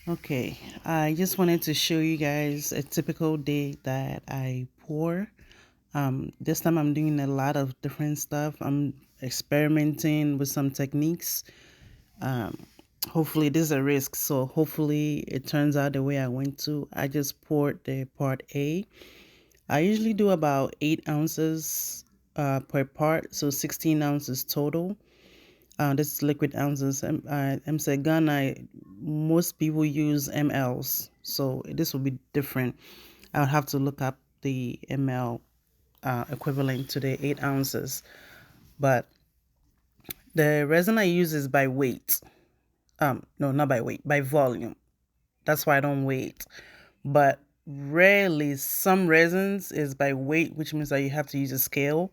Okay, I just wanted to show you guys a typical day that I pour. This time I'm doing a lot of different stuff. I'm experimenting with some techniques. Um, Hopefully, this is a risk, so hopefully it turns out the way I want to. I just poured the part A. I usually do about 8 ounces per part, so 16 ounces total. This is liquid ounces. I'm saying Ghana, most people use mLs, so this will be different. I would have to look up the ml equivalent to the 8 ounces. But the resin I use is by weight. No, not by weight, by volume. That's why I don't weigh it. But rarely, some resins is by weight, which means that you have to use a scale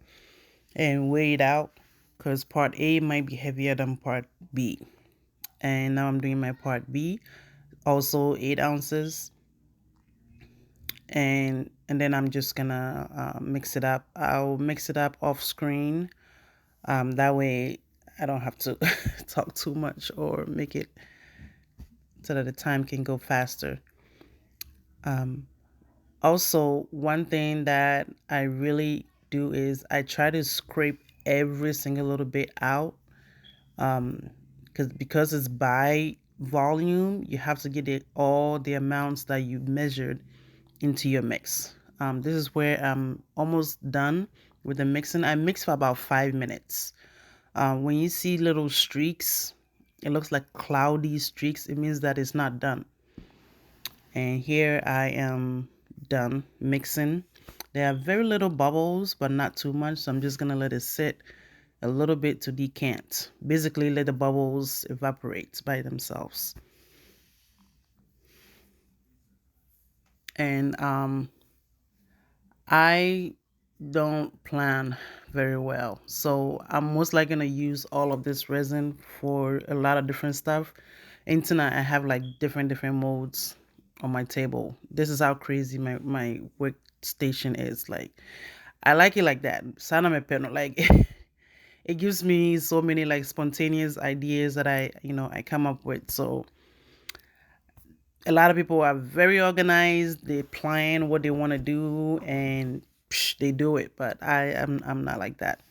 and weigh it out because part A might be heavier than part B. And now I'm doing my part B, also 8 ounces, and then I'm just gonna mix it up. I'll mix it up off screen. That way I don't have to talk too much or make it so that the time can go faster. Also, one thing that I really do is I try to scrape every single little bit out. Because it's by volume, you have to get it all the amounts that you measured into your mix. This is where I'm almost done with the mixing. I mix for about 5 minutes. When you see little streaks, it looks like cloudy streaks. It means that it's not done. And here I am done mixing. There are very little bubbles, but not too much. So I'm just gonna let it sit a little bit to decant. Basically, let the bubbles evaporate by themselves. And I don't plan very well. So I'm most likely gonna use all of this resin for a lot of different stuff. And tonight I have like different modes on my table. This is how crazy my workstation is. Like I like it like that. Sana me peno. Like it gives me so many like spontaneous ideas that I come up with. So a lot of people are very organized. They plan what they want to do and they do it. But I'm not like that.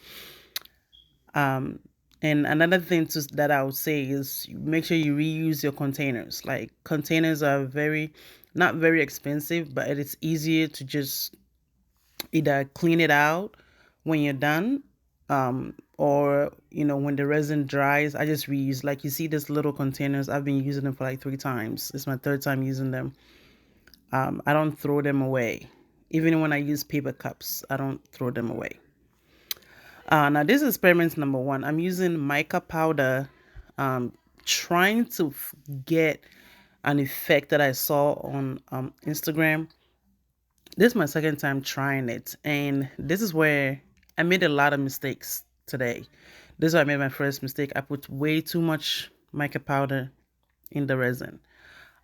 Um, and another thing that I would say is make sure you reuse your containers. Like containers are very not very expensive, but it is easier to just either clean it out when you're done, or when the resin dries. I just reuse. Like you see these little containers. I've been using them for like 3 times. It's my third time using them. I don't throw them away. Even when I use paper cups, I don't throw them away. Now, this is experiment number one. I'm using mica powder, trying to get an effect that I saw on Instagram. This is my second time trying it, and this is where I made a lot of mistakes today. This is where I made my first mistake. I put way too much mica powder in the resin.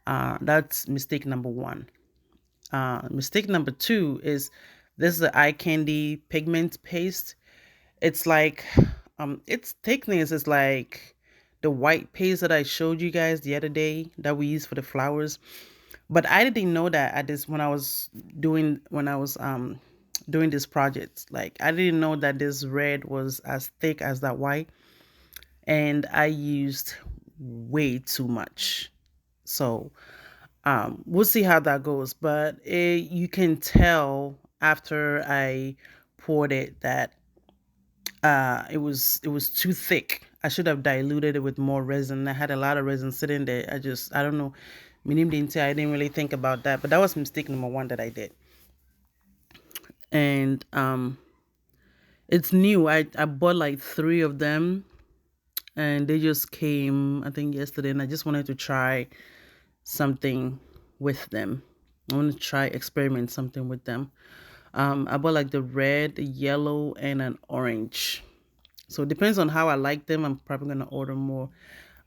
That's mistake number one. Mistake number two is this is the eye candy pigment paste. It's like, its thickness is like the white paste that I showed you guys the other day that we use for the flowers. But I didn't know that at this when I was doing this project. Like I didn't know that this red was as thick as that white, and I used way too much. So we'll see how that goes. But you can tell after I poured it that it was too thick. I should have diluted it with more resin. I had a lot of resin sitting there. I don't know. Minim didn't say I didn't really think about that, but that was mistake number one that I did. And it's new. I bought like three of them, and they just came I think yesterday, and I just wanted to try something with them. I want to try experiment something with them. I bought like the red, the yellow, and an orange. So it depends on how I like them. I'm probably gonna order more.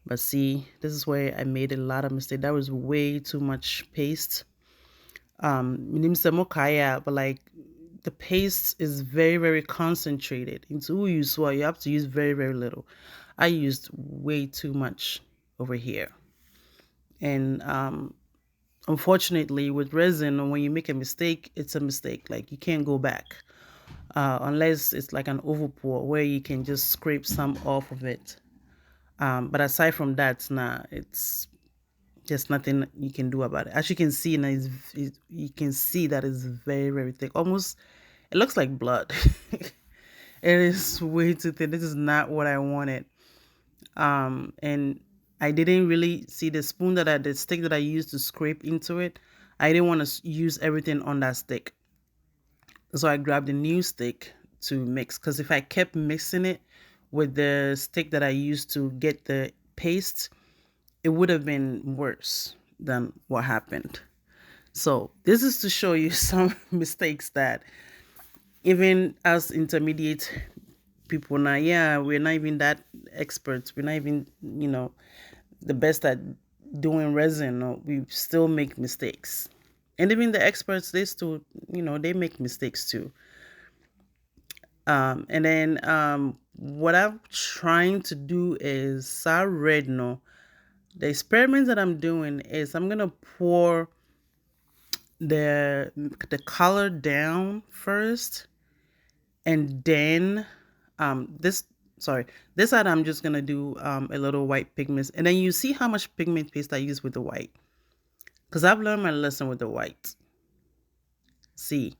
But see, this is where I made a lot of mistake. That was way too much paste. Minim sɛ mokaya, but like the paste is very concentrated. Into you so you have to use very little. I used way too much over here. And unfortunately, with resin, when you make a mistake, it's a mistake. Like you can't go back unless it's like an oval pour where you can just scrape some off of it. But aside from that, nah, it's just nothing you can do about it. As you can see, now you can see that it's very, very thick. Almost, it looks like blood. It is way too thin. This is not what I wanted. And I didn't really see the stick that I used to scrape into it. I didn't want to use everything on that stick, so I grabbed a new stick to mix. Because if I kept mixing it with the stick that I used to get the paste, it would have been worse than what happened. So this is to show you some mistakes that even as intermediate people now, yeah, we're not even that experts. We're not even, the best at doing resin. No, we still make mistakes. And even the experts, they still, they make mistakes too. And then what I'm trying to do is red. No, the experiment that I'm doing is I'm gonna pour the color down first, and then this sorry, this side I'm just gonna do a little white pigment, and then you see how much pigment paste I use with the white, because I've learned my lesson with the white. See,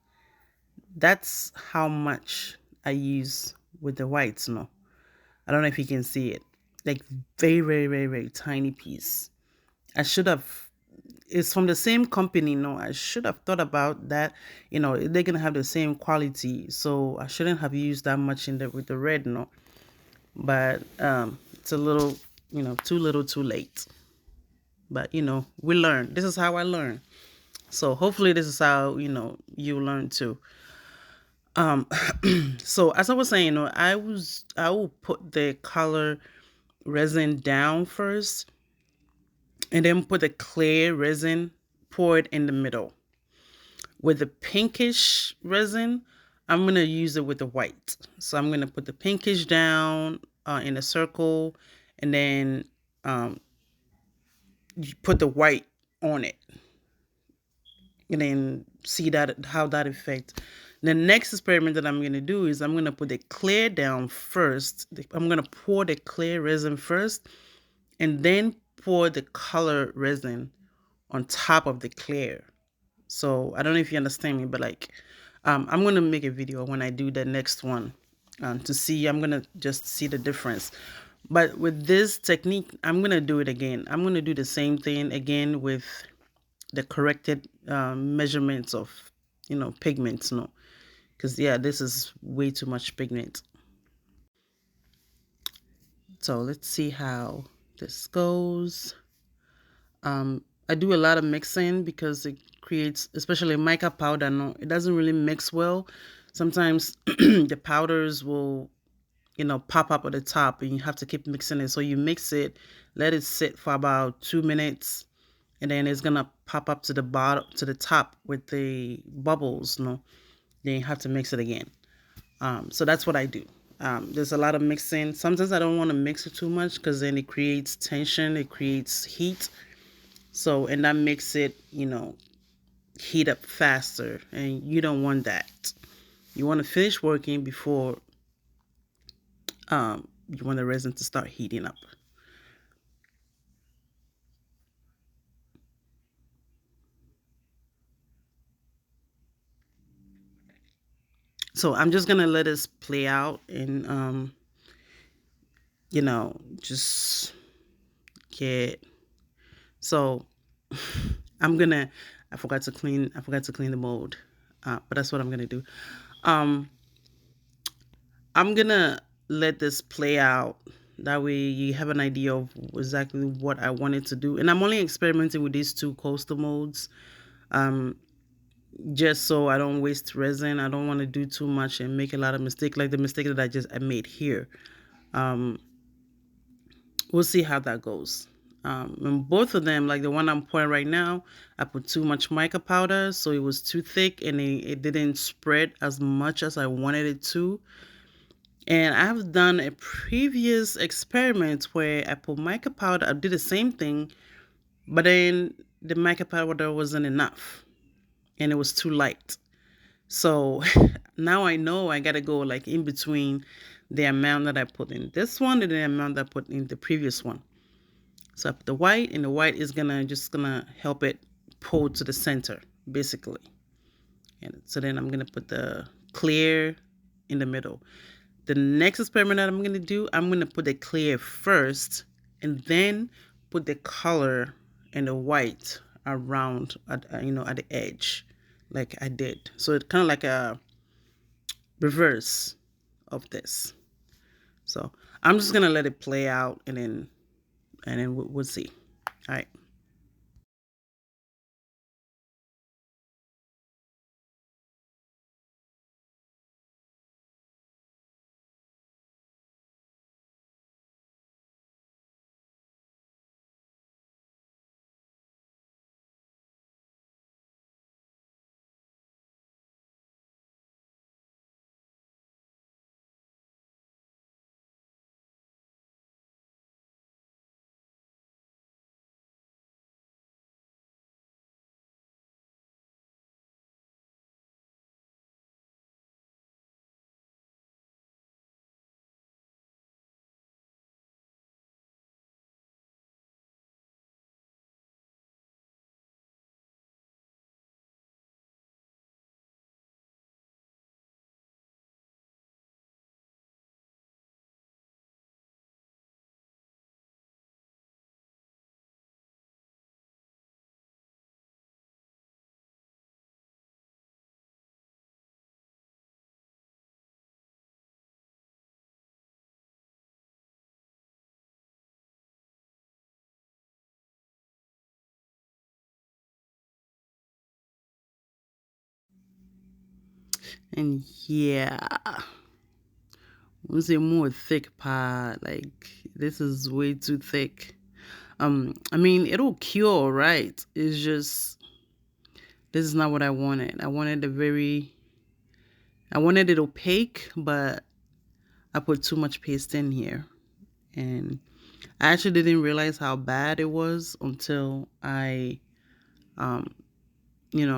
that's how much I use with the whites. No, I don't know if you can see it, like very, very, very, very tiny piece. I should have, it's from the same company. No, I should have thought about that. They're gonna have the same quality, so I shouldn't have used that much in there with the red. No, but it's a little, too little, too late. But we learn. This is how I learn. So hopefully, this is how you learn too. Um, so as I was saying, I will put the color resin down first, and then put the clear resin, pour it in the middle. With the pinkish resin, I'm going to use it with the white. So I'm going to put the pinkish down in a circle, and then you put the white on it, and then see that how that affects. The next experiment that I'm going to do is I'm going to put the clear down first. I'm going to pour the clear resin first, and then pour the color resin on top of the clear. So I don't know if you understand me, but like, I'm gonna make a video when I do the next one to see. I'm gonna just see the difference. But with this technique, I'm gonna do it again. I'm gonna do the same thing again with the corrected measurements of, pigments. No, because yeah, this is way too much pigment. So let's see how this goes. I do a lot of mixing because it creates, especially mica powder. No, it doesn't really mix well. Sometimes the powders will, pop up at the top, and you have to keep mixing it. So you mix it, let it sit for about 2 minutes, and then it's gonna pop up to the bottom, to the top with the bubbles. No, then you have to mix it again. So that's what I do. There's a lot of mixing. Sometimes I don't want to mix it too much because then it creates tension, it creates heat. So, and that makes it, heat up faster, and you don't want that. You want to finish working before you want the resin to start heating up. So I'm just gonna let this play out, and just get. So I'm gonna. I forgot to clean the mold, but that's what I'm gonna do. Um, I'm gonna let this play out. That way you have an idea of exactly what I wanted to do. And I'm only experimenting with these two coaster modes. Um, just so I don't waste resin. I don't want to do too much and make a lot of mistakes like the mistake that I made here. Um, we'll see how that goes. And both of them, like the one I'm pouring right now, I put too much mica powder, so it was too thick, and it didn't spread as much as I wanted it to. And I've done a previous experiment where I put mica powder. I did the same thing, But then the mica powder wasn't enough, and it was too light. So now I know I gotta go like in between the amount that I put in this one and the amount that I put in the previous one. So I put the white, and the white is gonna help it pull to the center, basically. And so then I'm gonna put the clear in the middle. The next experiment that I'm gonna do, I'm gonna put the clear first, and then put the color and the white around at at the edge, like I did. So it's kind of like a reverse of this. So I'm just gonna let it play out, and then we'll see. All right. And yeah, was it more thick pie? Like this is way too thick. I mean it'll cure, right? It's just this is not what I wanted. I wanted it opaque, but I put too much paste in here. And I actually didn't realize how bad it was until I um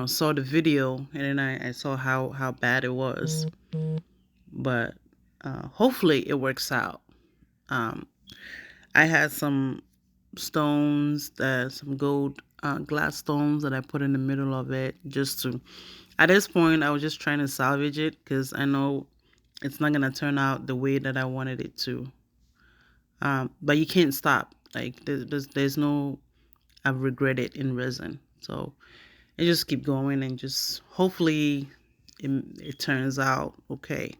saw the video, and then I saw how bad it was. But hopefully it works out. Um, I had some gold glass stones that I put in the middle of it just to. At this point, I was just trying to salvage it because I know it's not gonna turn out the way that I wanted it to. But you can't stop. Like there's no I've regretted in resin. So I just keep going and just hopefully it turns out okay.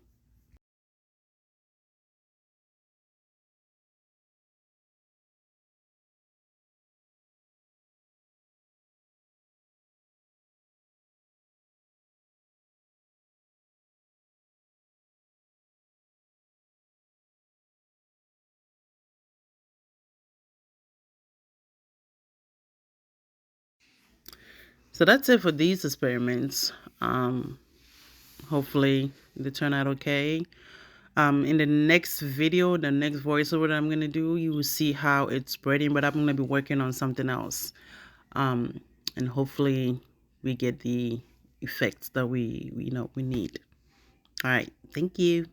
So that's it for these experiments. Hopefully they turn out okay. In the next video, the next voiceover that I'm gonna do, you will see how it's spreading. But I'm gonna be working on something else, um, and hopefully we get the effects that we need. All right, thank you.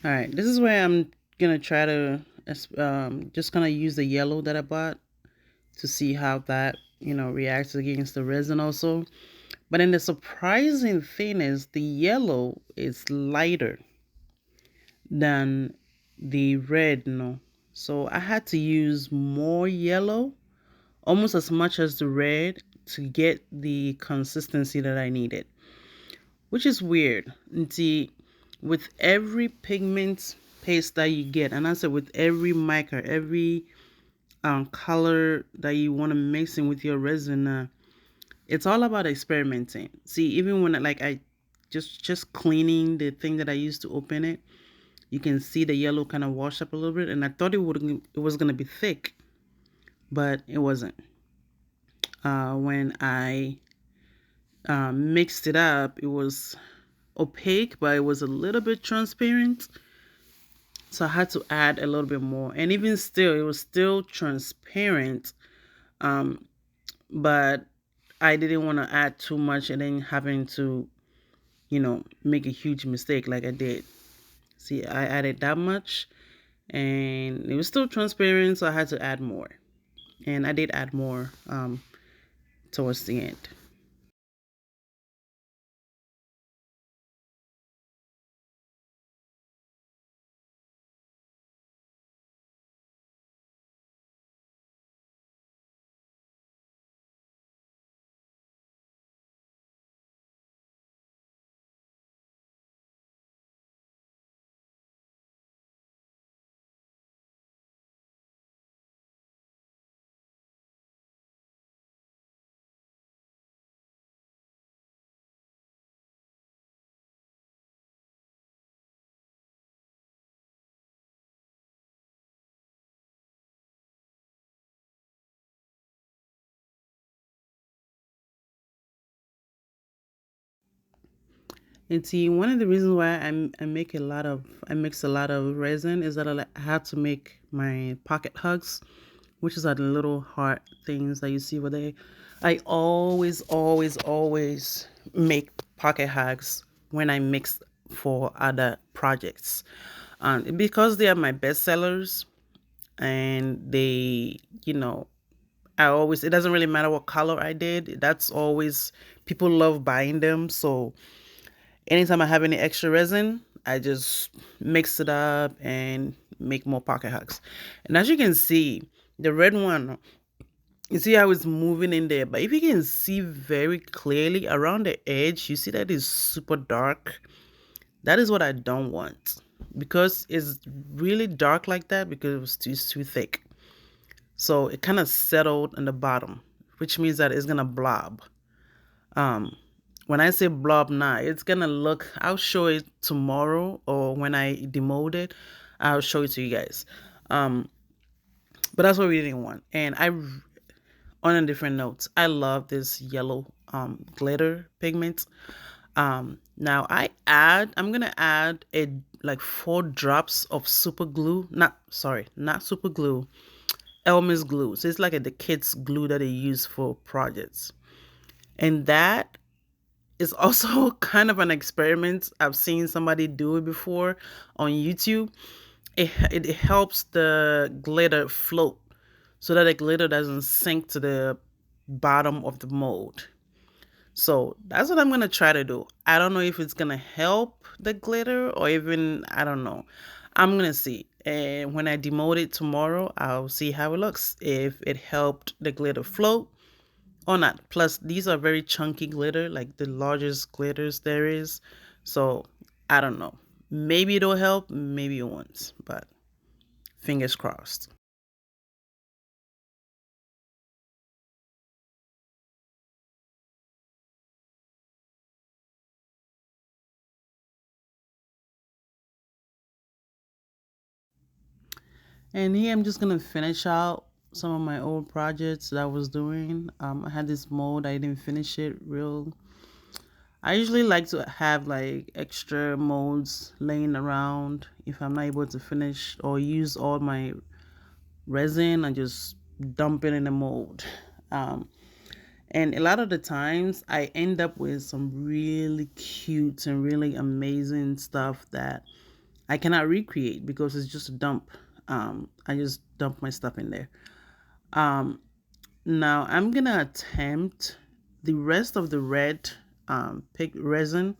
All right, this is where I'm gonna try to just gonna use the yellow that I bought to see how that reacts against the resin also. But then the surprising thing is the yellow is lighter than the red, So I had to use more yellow, almost as much as the red, to get the consistency that I needed, which is weird. And see, with every pigment paste that you get, and I said with every mica, every color that you want to mix in with your resin, it's all about experimenting. See, even when I just cleaning the thing that I used to open it, you can see the yellow kind of wash up a little bit, and I thought it was gonna be thick, but it wasn't. When I mixed it up, it was opaque, but it was a little bit transparent. So I had to add a little bit more, and even still, it was still transparent. Um, but I didn't want to add too much, and then having to, make a huge mistake like I did. See, I added that much, and it was still transparent, so I had to add more, and I did add more towards the end. And see, one of the reasons why I mix a lot of resin is that I had to make my pocket hugs, which is like the little heart things that you see over there. I always make pocket hugs when I mix for other projects, because they are my best sellers, and I always, it doesn't really matter what color I did. That's always, people love buying them, so anytime I have any extra resin, I just mix it up and make more pocket hugs. And as you can see, the red one, you see how it's moving in there. But if you can see very clearly around the edge, you see that it's super dark. That is what I don't want. Because it's really dark like that because it's too thick. So it kind of settled in the bottom, which means that it's gonna blob. Um, when I say blob now, it's gonna look. I'll show it tomorrow, or when I demold it, I'll show it to you guys. Um, but that's what we didn't want. And on a different note, I love this yellow glitter pigment. Now I'm gonna add a like 4 drops of super glue. Not super glue. Elmer's glue. So it's like the kids glue that they use for projects. And that is also kind of an experiment. I've seen somebody do it before on YouTube. It helps the glitter float so that the glitter doesn't sink to the bottom of the mold. So that's what I'm gonna try to do. I don't know if it's gonna help the glitter or even, I don't know. I'm gonna see. And when I demold it tomorrow, I'll see how it looks. If it helped the glitter float or not. Plus, these are very chunky glitter, like the largest glitters there is. So I don't know. Maybe it'll help, maybe it won't. But fingers crossed. And here I'm just gonna finish out some of my old projects that I was doing. I had this mold, I didn't finish it real. I usually like to have like extra molds laying around if I'm not able to finish or use all my resin and just dump it in the mold. Um, and a lot of the times I end up with some really cute and really amazing stuff that I cannot recreate because it's just a dump. I just dump my stuff in there. Um, Now I'm gonna attempt the rest of the red pig resin.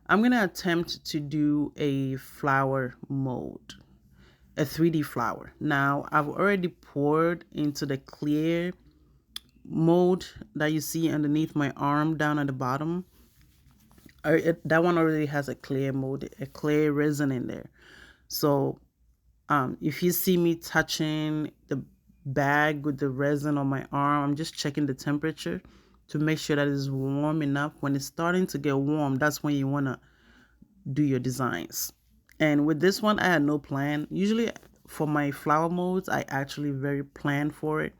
I'm gonna attempt to do a flower mold, a 3D flower. Now I've already poured into the clear mold that you see underneath my arm down at the bottom. That one already has a clear mold, a clear resin in there. So if you see me touching the bag with the resin on my arm, I'm just checking the temperature to make sure that it's warm enough. When it's starting to get warm, that's when you want to do your designs. And with this one, I had no plan. Usually for my flower molds, I actually very plan for it.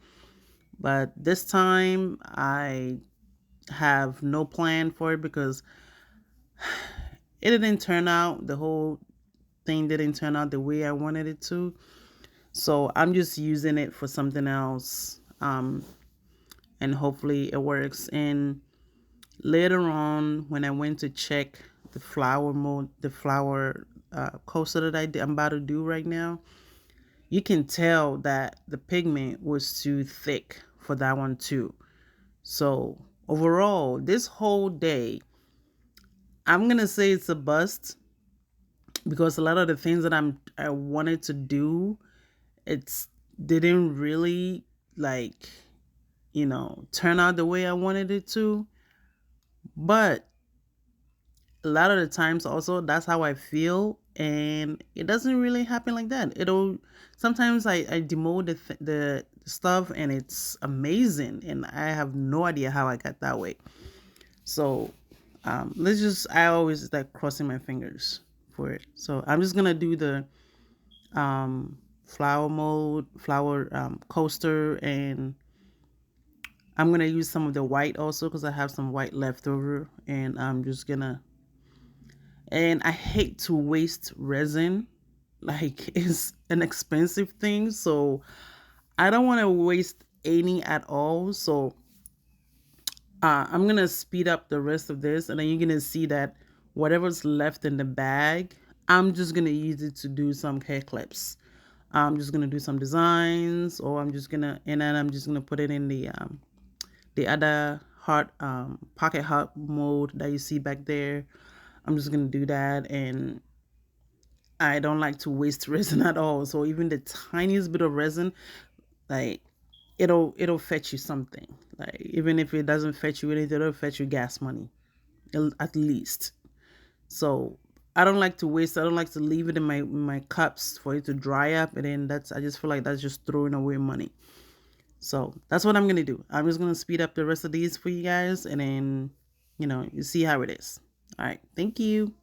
But this time I have no plan for it because it didn't turn out, the whole thing didn't turn out the way I wanted it to. So I'm just using it for something else. And hopefully it works. And later on, when I went to check the flower mold, the flower coaster that I'm about to do right now, you can tell that the pigment was too thick for that one too. So overall, this whole day, I'm gonna say it's a bust because a lot of the things that I wanted to do, it's didn't really like turn out the way I wanted it to. But a lot of the times also that's how I feel, and it doesn't really happen like that. It'll sometimes I demote the stuff and it's amazing and I have no idea how I got that way. So let's just I always like crossing my fingers for it. So I'm just gonna do the flower coaster, and I'm gonna use some of the white also because I have some white left over, and I'm just gonna. And I hate to waste resin, like it's an expensive thing, so I don't want to waste any at all. So I'm gonna speed up the rest of this, and then you're gonna see that whatever's left in the bag, I'm just gonna use it to do some hair clips. I'm just gonna do some designs, or and then I'm just gonna put it in the other heart pocket heart mode that you see back there. I'm just gonna do that, and I don't like to waste resin at all. So even the tiniest bit of resin, like it'll fetch you something. Like even if it doesn't fetch you anything, it'll fetch you gas money at least. So I don't like to waste. I don't like to leave it in my cups for it to dry up, and then I just feel like that's just throwing away money. So that's what I'm gonna do. I'm just gonna speed up the rest of these for you guys, and then you see how it is. All right, thank you.